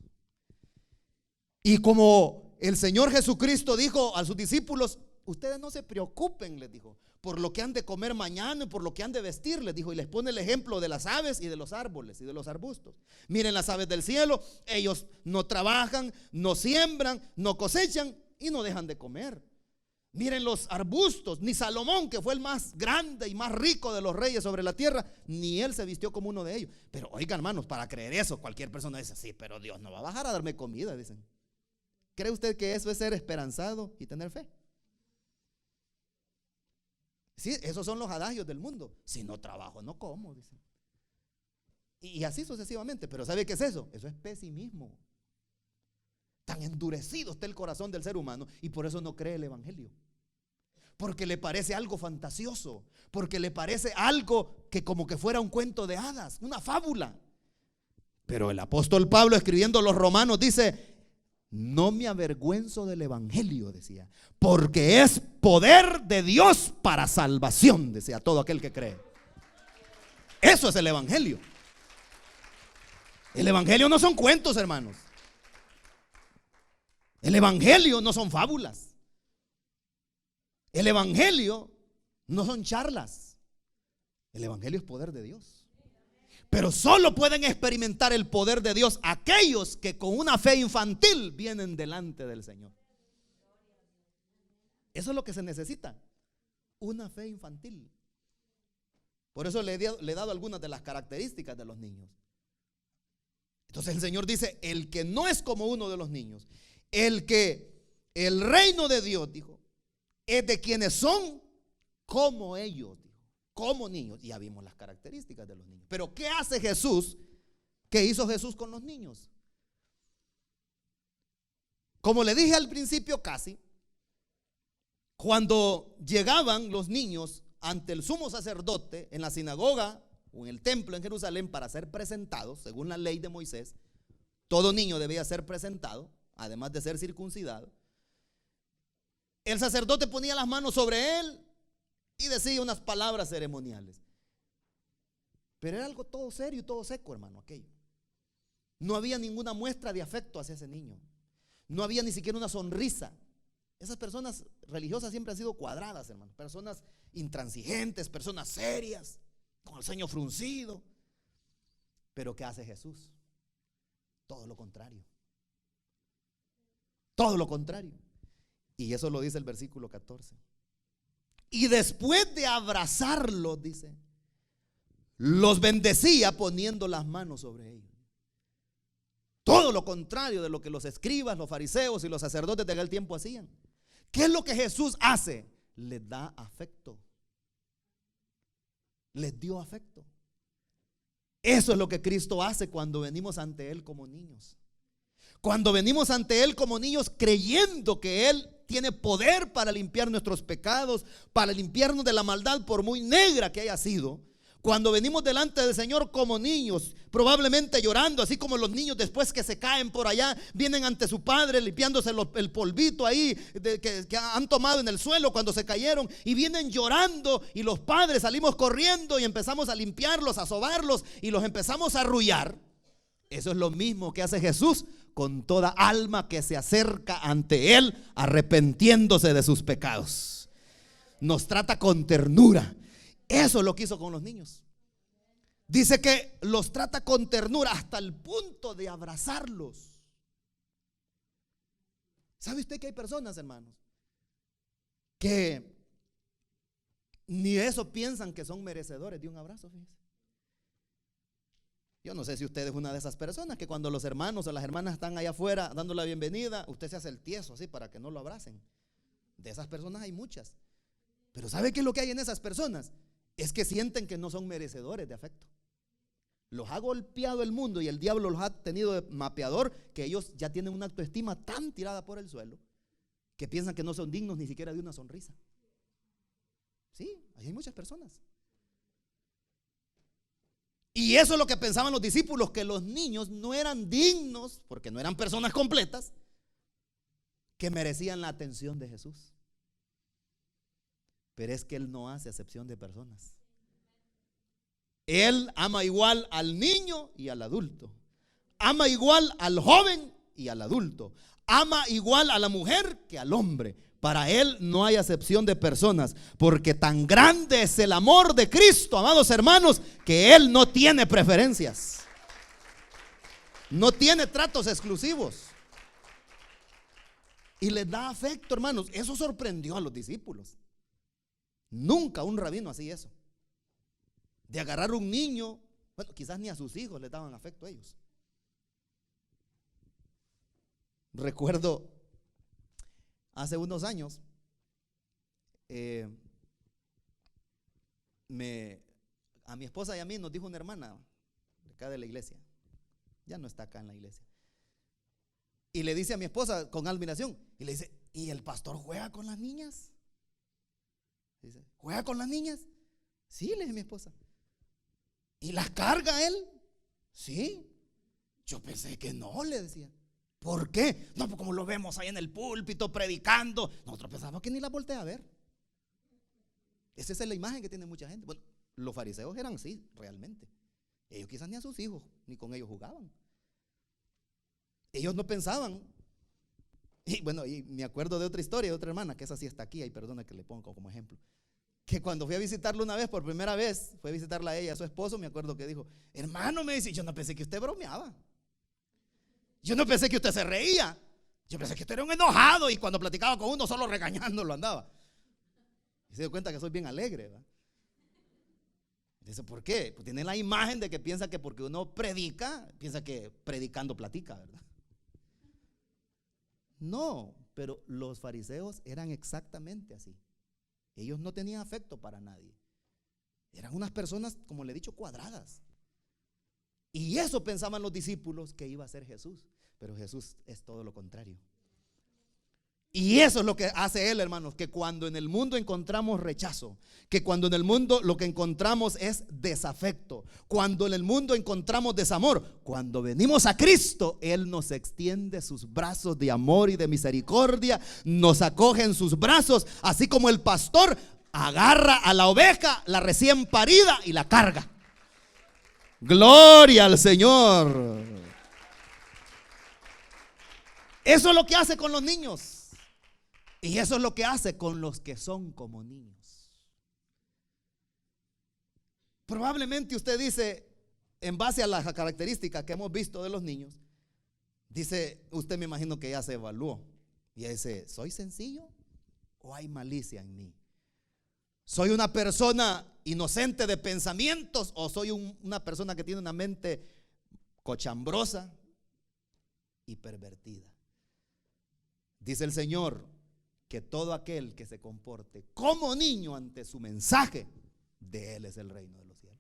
Y como el Señor Jesucristo dijo a sus discípulos: ustedes no se preocupen, les dijo, por lo que han de comer mañana y por lo que han de vestir, les dijo. Y les pone el ejemplo de las aves y de los árboles y de los arbustos. Miren las aves del cielo, ellos no trabajan, no siembran, no cosechan y no dejan de comer. Miren los arbustos, ni Salomón, que fue el más grande y más rico de los reyes sobre la tierra, ni él se vistió como uno de ellos. Pero oigan, hermanos, para creer eso, cualquier persona dice: sí, pero Dios no va a bajar a darme comida, dicen. ¿Cree usted que eso es ser esperanzado y tener fe? Sí, esos son los adagios del mundo. Si no trabajo, no como, dicen. Y así sucesivamente. Pero ¿sabe qué es eso? Eso es pesimismo. Tan endurecido está el corazón del ser humano y por eso no cree el evangelio. Porque le parece algo fantasioso, porque le parece algo que como que fuera un cuento de hadas, una fábula. Pero el apóstol Pablo, escribiendo a los romanos, dice: no me avergüenzo del evangelio, decía, porque es poder de Dios para salvación, decía, todo aquel que cree. Eso es el evangelio. El evangelio no son cuentos, hermanos. El evangelio no son fábulas. El evangelio no son charlas. El evangelio es poder de Dios. Pero solo pueden experimentar el poder de Dios aquellos que con una fe infantil vienen delante del Señor. Eso es lo que se necesita, una fe infantil. Por eso le he dado algunas de las características de los niños. Entonces el Señor dice: el que no es como uno de los niños, el reino de Dios, dijo, es de quienes son como ellos, dijo, como niños. Y ya vimos las características de los niños. Pero ¿qué hace Jesús? ¿Qué hizo Jesús con los niños? Como le dije al principio casi, cuando llegaban los niños ante el sumo sacerdote en la sinagoga o en el templo en Jerusalén para ser presentados, según la ley de Moisés, todo niño debía ser presentado, además de ser circuncidado. El sacerdote ponía las manos sobre él y decía unas palabras ceremoniales. Pero era algo todo serio y todo seco, hermano, aquello. No había ninguna muestra de afecto hacia ese niño. No había ni siquiera una sonrisa. Esas personas religiosas siempre han sido cuadradas, hermano. Personas intransigentes, personas serias, con el ceño fruncido. Pero ¿qué hace Jesús? Todo lo contrario. Todo lo contrario. Y eso lo dice el versículo 14. Y después de abrazarlos, dice, los bendecía poniendo las manos sobre ellos. Todo lo contrario de lo que los escribas, los fariseos y los sacerdotes de aquel tiempo hacían. ¿Qué es lo que Jesús hace? Les da afecto. Les dio afecto. Eso es lo que Cristo hace cuando venimos ante Él como niños. Cuando venimos ante Él como niños creyendo que Él tiene poder para limpiar nuestros pecados, para limpiarnos de la maldad por muy negra que haya sido. Cuando venimos delante del Señor como niños, probablemente llorando, así como los niños después que se caen por allá, vienen ante su padre limpiándose el polvito ahí que han tomado en el suelo cuando se cayeron, y vienen llorando, y los padres salimos corriendo y empezamos a limpiarlos, a sobarlos y los empezamos a arrullar. Eso es lo mismo que hace Jesús con toda alma que se acerca ante Él arrepintiéndose de sus pecados. Nos trata con ternura. Eso es lo que hizo con los niños. Dice que los trata con ternura hasta el punto de abrazarlos. ¿Sabe usted que hay personas, hermanos, que ni eso piensan que son merecedores de un abrazo? Fíjense. Yo no sé si usted es una de esas personas que cuando los hermanos o las hermanas están allá afuera dando la bienvenida, usted se hace el tieso así para que no lo abracen. De esas personas hay muchas. Pero ¿sabe qué es lo que hay en esas personas? Es que sienten que no son merecedores de afecto. Los ha golpeado el mundo y el diablo los ha tenido de mapeador, que ellos ya tienen una autoestima tan tirada por el suelo que piensan que no son dignos ni siquiera de una sonrisa. Sí, hay muchas personas. Y eso es lo que pensaban los discípulos, que los niños no eran dignos, porque no eran personas completas, que merecían la atención de Jesús. Pero es que Él no hace acepción de personas. Él ama igual al niño y al adulto. Ama igual al joven y al adulto. Ama igual a la mujer que al hombre. Para Él no hay acepción de personas, porque tan grande es el amor de Cristo, amados hermanos, que Él no tiene preferencias. No tiene tratos exclusivos. Y les da afecto, hermanos. Eso sorprendió a los discípulos. Nunca un rabino hacía eso. De agarrar un niño, bueno, quizás ni a sus hijos les daban afecto a ellos. Recuerdo hace unos años, a mi esposa y a mí nos dijo una hermana de acá de la iglesia, ya no está acá en la iglesia, y le dice a mi esposa con admiración, y le dice: ¿y el pastor juega con las niñas? Dice: ¿juega con las niñas? Sí, le dice mi esposa. ¿Y las carga él? Sí. Yo pensé que no, le decía. ¿Por qué? No, pues como lo vemos ahí en el púlpito predicando, nosotros pensábamos que ni la voltea a ver. Esa es la imagen que tiene mucha gente. Bueno, los fariseos eran así, realmente. Ellos quizás ni a sus hijos, ni con ellos jugaban. Ellos no pensaban. Y bueno, y me acuerdo de otra historia de otra hermana, que esa sí está aquí, y perdona que le pongo como ejemplo, que cuando fui a visitarla una vez, por primera vez, fue a visitarla a ella, a su esposo, me acuerdo que dijo: hermano, me dice, yo no pensé que usted bromeaba. Yo no pensé que usted se reía. Yo pensé que usted era un enojado, y cuando platicaba con uno solo regañándolo andaba. Y se dio cuenta que soy bien alegre, ¿verdad? Dice: ¿por qué? Pues tiene la imagen de que piensa que porque uno predica, piensa que predicando platica, ¿verdad? No, pero los fariseos eran exactamente así. Ellos no tenían afecto para nadie. Eran unas personas, como le he dicho, cuadradas. Y eso pensaban los discípulos que iba a ser Jesús. Pero Jesús es todo lo contrario. Y eso es lo que hace Él, hermanos, que cuando en el mundo encontramos rechazo, que cuando en el mundo lo que encontramos es desafecto, cuando en el mundo encontramos desamor, cuando venimos a Cristo, Él nos extiende sus brazos de amor y de misericordia, nos acoge en sus brazos, así como el pastor agarra a la oveja, la recién parida, y la carga. Gloria al Señor. Eso es lo que hace con los niños. Y eso es lo que hace con los que son como niños. Probablemente usted dice, en base a las características que hemos visto de los niños, dice, usted, me imagino que ya se evaluó y dice: ¿soy sencillo o hay malicia en mí? ¿Soy una persona inocente de pensamientos o soy una persona que tiene una mente cochambrosa y pervertida? Dice el Señor que todo aquel que se comporte como niño ante su mensaje, de Él es el reino de los cielos.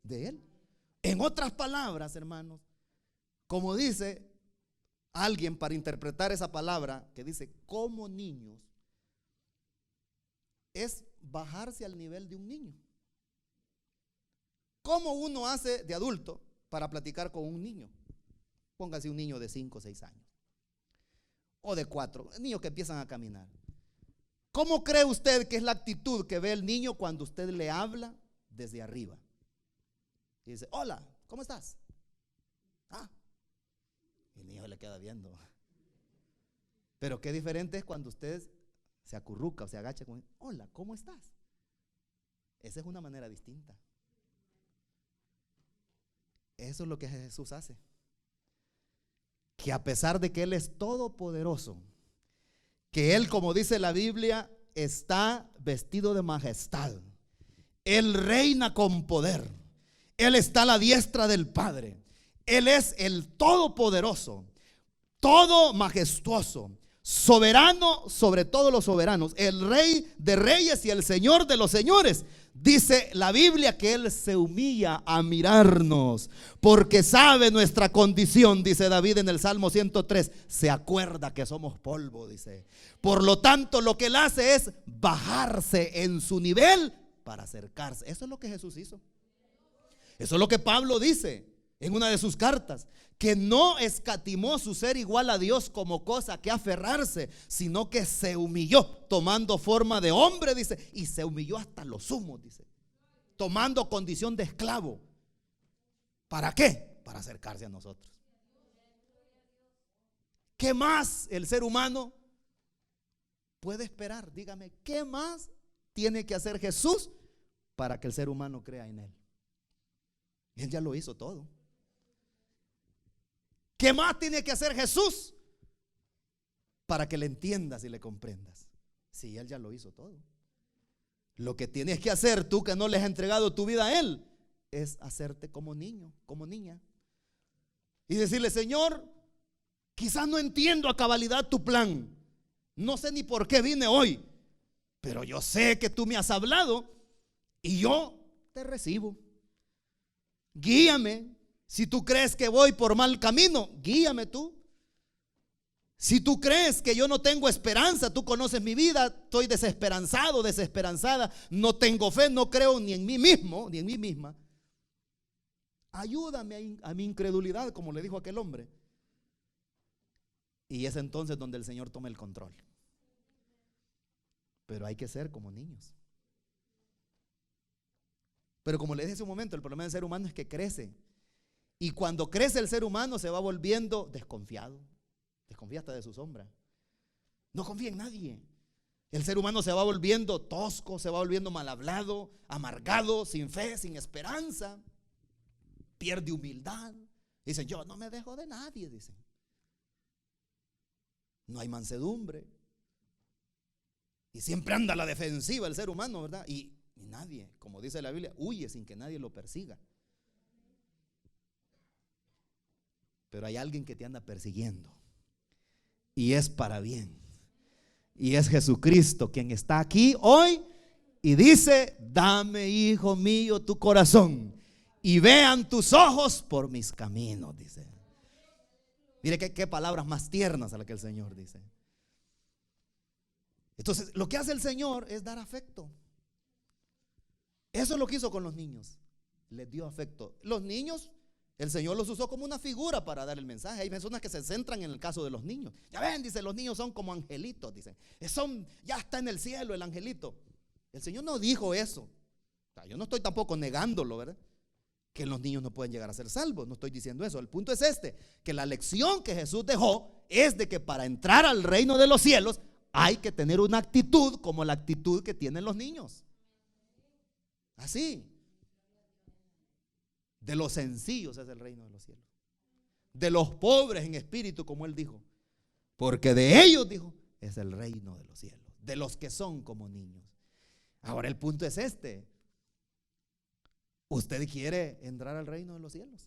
De Él. En otras palabras, hermanos, como dice alguien para interpretar esa palabra que dice como niños, es bajarse al nivel de un niño. ¿Cómo uno hace de adulto para platicar con un niño? Póngase un niño de 5 o 6 años. O de 4, niños que empiezan a caminar. ¿Cómo cree usted que es la actitud que ve el niño cuando usted le habla desde arriba? Y dice: hola, ¿cómo estás? Y el niño le queda viendo. Pero qué diferente es cuando usted se acurruca o se agacha con: hola, ¿cómo estás? Esa es una manera distinta. Eso es lo que Jesús hace. Que a pesar de que Él es todopoderoso, que Él, como dice la Biblia, está vestido de majestad, Él reina con poder, Él está a la diestra del Padre, Él es el todopoderoso, todo majestuoso, soberano sobre todos los soberanos, el Rey de reyes y el Señor de los señores. Dice la Biblia que Él se humilla a mirarnos porque sabe nuestra condición, dice David en el Salmo 103. Se acuerda que somos polvo, dice. Por lo tanto, lo que Él hace es bajarse en su nivel para acercarse. Eso es lo que Jesús hizo. Eso es lo que Pablo dice en una de sus cartas, que no escatimó su ser igual a Dios como cosa que aferrarse, sino que se humilló tomando forma de hombre, dice, y se humilló hasta lo sumo, dice, tomando condición de esclavo. ¿Para qué? Para acercarse a nosotros. ¿Qué más el ser humano puede esperar? Dígame, ¿qué más tiene que hacer Jesús para que el ser humano crea en Él? Él ya lo hizo todo. ¿Qué más tiene que hacer Jesús para que le entiendas y le comprendas? Sí, Él ya lo hizo todo. Lo que tienes que hacer tú, que no le has entregado tu vida a Él, es hacerte como niño, como niña, y decirle: Señor, quizás no entiendo a cabalidad tu plan, no sé ni por qué vine hoy, pero yo sé que tú me has hablado y yo te recibo. Guíame. Si tú crees que voy por mal camino, guíame tú. Si tú crees que yo no tengo esperanza, tú conoces mi vida, estoy desesperanzado, desesperanzada, no tengo fe, no creo ni en mí mismo, ni en mí misma. Ayúdame a mi incredulidad, como le dijo aquel hombre. Y es entonces donde el Señor toma el control. Pero hay que ser como niños. Pero como le dije hace un momento, el problema del ser humano es que crece. Y cuando crece el ser humano se va volviendo desconfiado. Desconfía hasta de su sombra. No confía en nadie. El ser humano se va volviendo tosco, se va volviendo mal hablado, amargado, sin fe, sin esperanza. Pierde humildad. Dicen, yo no me dejo de nadie, dicen. No hay mansedumbre. Y siempre anda a la defensiva el ser humano, ¿verdad? Y nadie, como dice la Biblia, huye sin que nadie lo persiga. Pero hay alguien que te anda persiguiendo. Y es para bien. Y es Jesucristo quien está aquí hoy y dice, dame, hijo mío, tu corazón y vean tus ojos por mis caminos, dice. Mire qué palabras más tiernas a las que el Señor dice. Entonces, lo que hace el Señor es dar afecto. Eso es lo que hizo con los niños. Les dio afecto. Los niños, el Señor los usó como una figura para dar el mensaje. Hay personas que se centran en el caso de los niños. Ya ven, dice, los niños son como angelitos, dicen. Ya está en el cielo el angelito. El Señor no dijo eso. O sea, yo no estoy tampoco negándolo, ¿verdad? Que los niños no pueden llegar a ser salvos. No estoy diciendo eso. El punto es que la lección que Jesús dejó es de que para entrar al reino de los cielos hay que tener una actitud como la actitud que tienen los niños. Así. De los sencillos es el reino de los cielos. De los pobres en espíritu, como él dijo. Porque de ellos, dijo, es el reino de los cielos. De los que son como niños. Ahora el punto es ¿usted quiere entrar al reino de los cielos?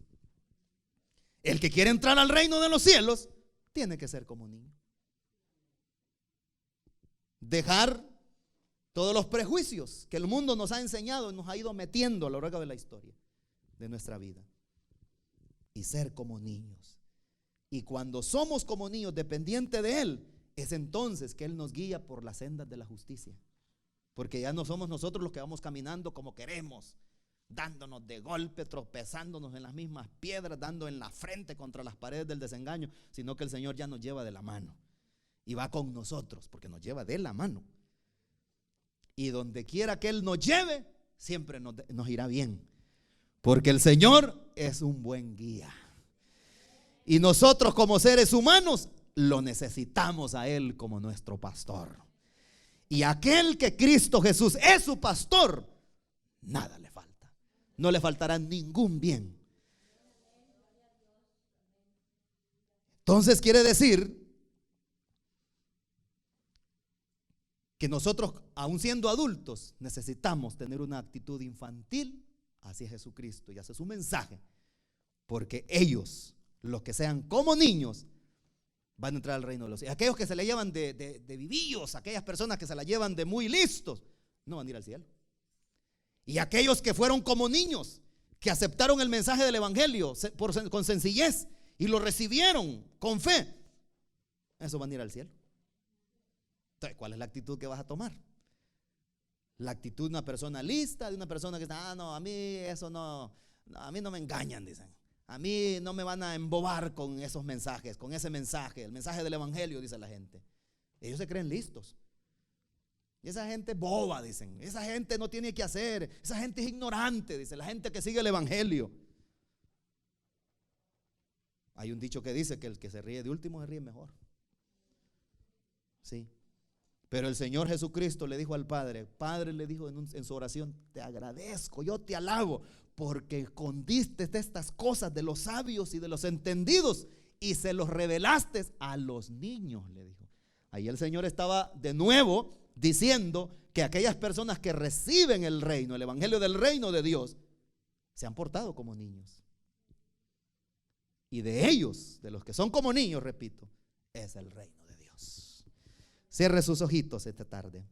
El que quiere entrar al reino de los cielos tiene que ser como niño. Dejar todos los prejuicios que el mundo nos ha enseñado y nos ha ido metiendo a lo largo de la historia de nuestra vida y ser como niños. Y cuando somos como niños dependientes de Él, es entonces que Él nos guía por las sendas de la justicia, porque ya no somos nosotros los que vamos caminando como queremos, dándonos de golpe, tropezándonos en las mismas piedras, dando en la frente contra las paredes del desengaño, sino que el Señor ya nos lleva de la mano y va con nosotros, porque nos lleva de la mano. Y donde quiera que Él nos lleve, siempre nos irá bien, porque el Señor es un buen guía. Y nosotros como seres humanos lo necesitamos a Él como nuestro pastor. Y aquel que Cristo Jesús es su pastor, nada le falta. No le faltará ningún bien. Entonces quiere decir que nosotros, aun siendo adultos, necesitamos tener una actitud infantil hacia Jesucristo y hacia su mensaje, porque ellos, los que sean como niños, van a entrar al reino de los cielos. Aquellos que se le llevan de vivillos, aquellas personas que se la llevan de muy listos, no van a ir al cielo. Y aquellos que fueron como niños, que aceptaron el mensaje del evangelio con sencillez y lo recibieron con fe, esos van a ir al cielo. Entonces, ¿cuál es la actitud que vas a tomar? La actitud de una persona lista, de una persona que está, no, a mí eso no, a mí no me engañan, dicen. A mí no me van a embobar con esos mensajes, con ese mensaje, el mensaje del evangelio, dice la gente. Ellos se creen listos. Y esa gente boba, dicen. Esa gente no tiene que hacer. Esa gente es ignorante, dice la gente que sigue el evangelio. Hay un dicho que dice que el que se ríe de último se ríe mejor. Sí. Pero el Señor Jesucristo le dijo al Padre, Padre le dijo en su oración, te agradezco, yo te alabo, porque escondiste estas cosas de los sabios y de los entendidos y se los revelaste a los niños, le dijo. Ahí el Señor estaba de nuevo diciendo que aquellas personas que reciben el reino, el evangelio del reino de Dios, se han portado como niños. Y de ellos, de los que son como niños, repito, es el reino de Dios. Cierre sus ojitos esta tarde.